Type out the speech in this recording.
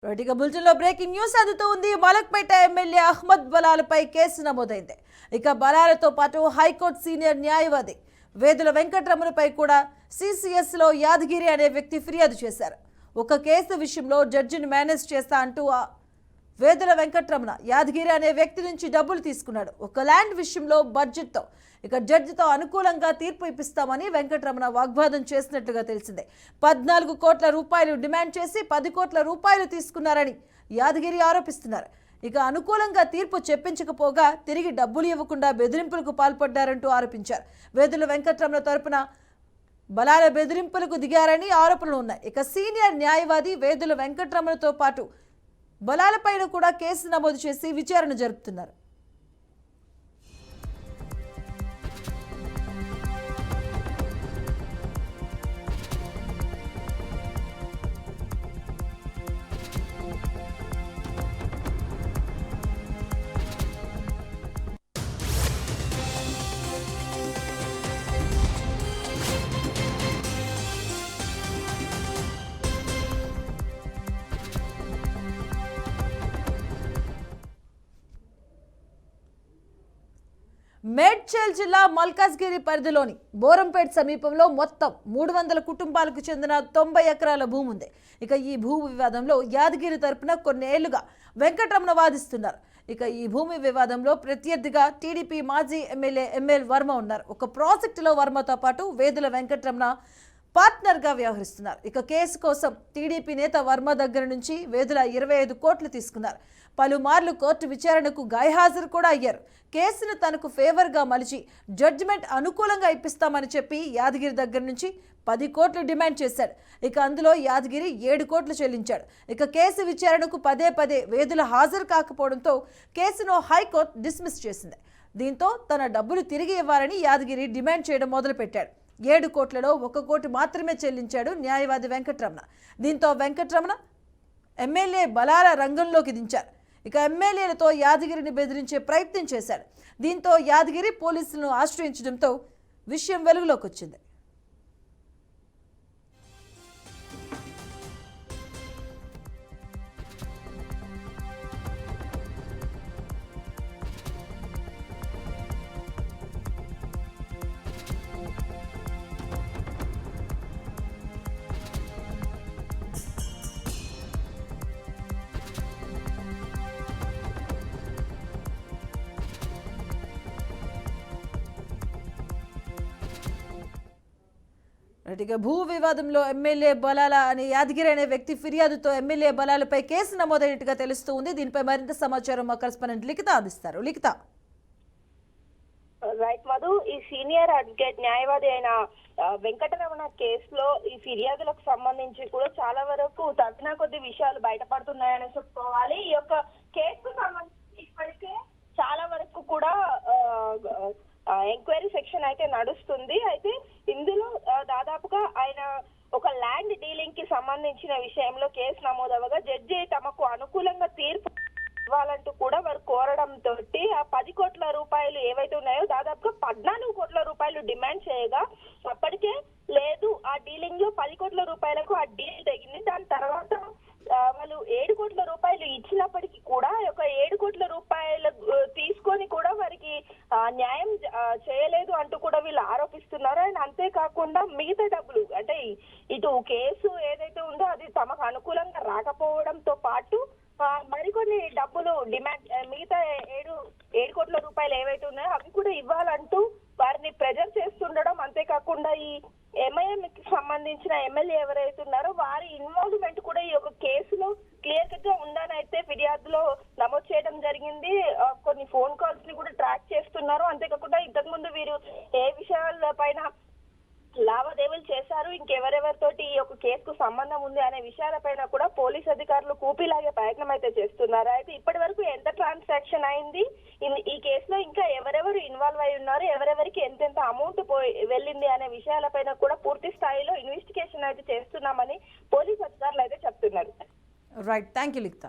రోటిక బులెటిన్లో breaking news అందుతోంది. Malakpet MLA Ahmed బలాలపై కేసు నమోదైంది. ఇక బలాలతో పాటు హైకోర్టు సీనియర్ న్యాయవాది వేదుల వెంకటరమణపై కూడా సిసిఎస్లో యాదగిరి అనే వ్యక్తి ఫిర్యాదు చేశారు. ఒక కేసు విషయంలో జడ్జిని మేనేజ్ చేస్తా అంటూ వేదుల వెంకటరమణ యాదగిరి అనే వ్యక్తి నుంచి డబ్బులు తీసుకున్నాడు. ఒక ల్యాండ్ విషయంలో బడ్జెట్తో ఇక జడ్జితో అనుకూలంగా తీర్పు ఇప్పిస్తామని వెంకటరమణ వాగ్వాదం చేసినట్లుగా తెలిసిందే. 14 కోట్ల రూపాయలు డిమాండ్ చేసి 10 కోట్ల రూపాయలు తీసుకున్నారని యాదగిరి ఆరోపిస్తున్నారు. ఇక అనుకూలంగా తీర్పు చెప్పించకపోగా తిరిగి డబ్బులు ఇవ్వకుండా బెదిరింపులకు పాల్పడ్డారంటూ ఆరోపించారు. వేదుల వెంకటరమణ తరపున బలాల బెదిరింపులకు దిగారని ఆరోపణలు ఉన్నాయి. ఇక సీనియర్ న్యాయవాది వేదుల వెంకటరమణతో పాటు బలాలపైన కూడా కేసు నమోదు చేసి విచారణ జరుపుతున్నారు. మేడ్చల్ జిల్లా మల్కాజ్గిరి పరిధిలోని బోరంపేట్ సమీపంలో మొత్తం 300 కుటుంబాలకు చెందిన 90 ఎకరాల భూమి ఉంది. ఇక ఈ భూ వివాదంలో యాదగిరి తరపున కొన్నేళ్లుగా వెంకటరమణ వాదిస్తున్నారు. ఇక ఈ భూమి వివాదంలో ప్రత్యర్థిగా టీడీపీ మాజీ ఎమ్మెల్యే ఎంఎల్ వర్మ ఉన్నారు. ఒక ప్రాజెక్టులో వర్మతో పాటు వేదుల వెంకటరమణ పార్ట్నర్గా వ్యవహరిస్తున్నారు. ఇక కేసు కోసం టీడీపీ నేత వర్మ దగ్గర నుంచి వేదుల 25 కోట్లు తీసుకున్నారు. పలుమార్లు కోర్టు విచారణకు గైహాజరు కూడా అయ్యారు. కేసును తనకు ఫేవర్గా మలిచి జడ్జిమెంట్ అనుకూలంగా ఇప్పిస్తామని చెప్పి యాదగిరి దగ్గర నుంచి 10 కోట్లు డిమాండ్ చేశాడు. ఇక అందులో యాదగిరి 7 కోట్లు చెల్లించాడు. ఇక కేసు విచారణకు పదే వేదుల హాజరు కాకపోవడంతో కేసును హైకోర్టు డిస్మిస్ చేసింది. దీంతో తన డబ్బులు తిరిగి ఇవ్వాలని యాదగిరి డిమాండ్ చేయడం మొదలుపెట్టాడు. 7 కోట్లలో 1 కోటి మాత్రమే చెల్లించాడు న్యాయవాది వెంకటరమణ. దీంతో వెంకటరమణ ఎమ్మెల్యే బలాల రంగంలోకి దించారు. ఇక ఎమ్మెల్యేలతో యాదగిరిని బెదిరించే ప్రయత్నం చేశాడు. దీంతో యాదగిరి పోలీసులను ఆశ్రయించడంతో విషయం వెలుగులోకి వచ్చింది. ఇక భూ వివాదంలో ఎమ్మెల్యే బలాల అనే యాదగిరి అనే వ్యక్తి ఫిర్యాదుతో ఎమ్మెల్యే బలాలపై కేసు నమోదైనట్టుగా తెలుస్తూ ఉంది. దీనిపై మరింత సమాచారం మా కరెస్పాండెంట్ లిఖిత అందిస్తారు. లిఖిత. రైట్ మధు, ఈ సీనియర్ అడ్వకేట్ న్యాయవాది అయిన వెంకటరమణ కేసులో ఈ ఫిర్యాదులకు సంబంధించి కూడా చాలా వరకు తగ్గిన కొద్ది విషయాలు బయటపడుతున్నాయని చెప్పుకోవాలి. ఈ యొక్క కేసుకు సంబంధించి ఇప్పటికే చాలా వరకు కూడా ఎంక్వైరీ సెక్షన్ అయితే నడుస్తుంది. అయితే ఇందులో దాదాపుగా ఆయన ఒక ల్యాండ్ డీలింగ్ కి సంబంధించిన విషయంలో కేసు నమోదవగా జడ్జి తమకు అనుకూలంగా తీర్పు ఇవ్వాలంటూ కూడా వారు కోరడం తోటి ఆ 10 కోట్ల రూపాయలు ఏవైతే ఉన్నాయో దాదాపుగా 14 కోట్ల రూపాయలు డిమాండ్ చేయగా అప్పటికే లేదు ఆ డీలింగ్ లో 10 కోట్ల రూపాయలకు ఆ డీల్ తెగింది. దాని తర్వాత వాళ్ళు 7 కోట్ల రూపాయలు ఇచ్చినప్పటికీ కూడా ఒక 7 కోట్ల రూపాయలు తీసుకొని కూడా వారికి న్యాయం చేయలేదు అంటూ కూడా వీళ్ళు ఆరోపిస్తున్నారు. అండ్ అంతేకాకుండా మిగతా డబ్బులు అంటే ఇటు కేసు ఏదైతే ఉందో అది తమకు అనుకూలంగా రాకపోవడంతో పాటు మరికొన్ని డబ్బులు డిమాండ్ మిగతా 7 కోట్ల రూపాయలు ఏవైతే ఉన్నాయో అవి కూడా ఇవ్వాలంటూ వారిని ప్రెజర్ చేస్తుండడం. అంతేకాకుండా ఈ ఎంఐఎం కి సంబంధించిన ఎమ్మెల్యే ఎవరైతే ఉన్నారో వారి ఇన్వాల్వ్మెంట్ కూడా ఈ యొక్క కేసులో క్లియర్ కట్ గా ఉందని అయితే ఫిర్యాదులో నమోదు చేయడం జరిగింది. కొన్ని ఫోన్ కాల్స్ ని కూడా ట్రాక్ చేస్తున్నారు. అంతేకాకుండా ఇంతకు ముందు వీరు ఏ విషయాల పైన లావాదేవీలు చేశారు, ఇంకెవరెవరితోటి ఈ యొక్క కేసుకు సంబంధం ఉంది అనే విషయాలపైన కూడా పోలీస్ అధికారులు కూపీలాగే ప్రయత్నం అయితే చేస్తున్నారు. అయితే ఇప్పటి వరకు ఎంత ట్రాన్సాక్షన్ అయింది, ఈ కేసులో ఇంకా ఎవరెవరు ఇన్వాల్వ్ అయి ఉన్నారు, ఎవరెవరికి ఎంతెంత అమౌంట్ వెళ్ళింది అనే విషయాలపైన కూడా పూర్తి స్థాయిలో ఇన్వెస్టిగేషన్ అయితే చేస్తున్నామని పోలీస్ అధికారులు అయితే చెప్తున్నారు. Right, thank you Likhita.